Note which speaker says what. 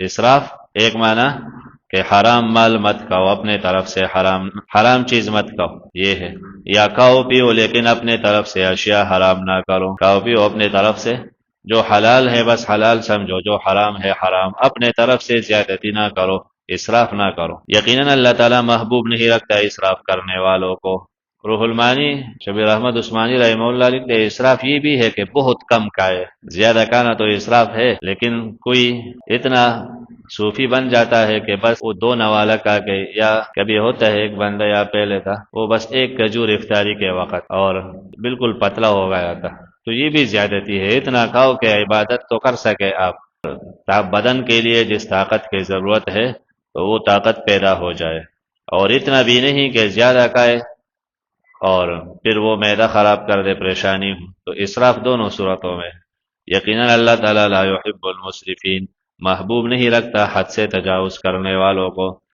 Speaker 1: اسراف ایک معنی کہ حرام مال مت کھاؤ، اپنے طرف سے حرام چیز مت کھاؤ، یہ ہے۔ یا کھاؤ پیو لیکن اپنے طرف سے اشیاء حرام نہ کرو، کھاؤ پیو اپنے طرف سے، جو حلال ہے بس حلال سمجھو، جو حرام ہے حرام، اپنے طرف سے زیادتی نہ کرو، اسراف نہ کرو۔ یقیناً اللہ تعالیٰ محبوب نہیں رکھتا اسراف کرنے والوں کو۔ روح المانی شبیر احمد عثمانی رحمہ اللہ لکھتے ہیں اسراف یہ بھی ہے کہ بہت کم کھائے، زیادہ کھانا تو اسراف ہے، لیکن کوئی اتنا صوفی بن جاتا ہے کہ بس وہ دو نوالا کھا کے، یا کبھی ہوتا ہے ایک بندہ یا پہلے تھا وہ بس ایک کھجور افطاری کے وقت اور بالکل پتلا ہو گیا تھا، تو یہ بھی زیادتی ہے۔ اتنا کھاؤ کہ عبادت تو کر سکے آپ بدن کے لیے جس طاقت کی ضرورت ہے تو وہ طاقت پیدا ہو جائے، اور اتنا بھی نہیں کہ زیادہ کھائے اور پھر وہ معدہ خراب کر دے، پریشانی ہو، تو اسراف دونوں صورتوں میں۔ یقیناً اللہ تعالیٰ لا يحب المسرفین، محبوب نہیں رکھتا حد سے تجاوز کرنے والوں کو۔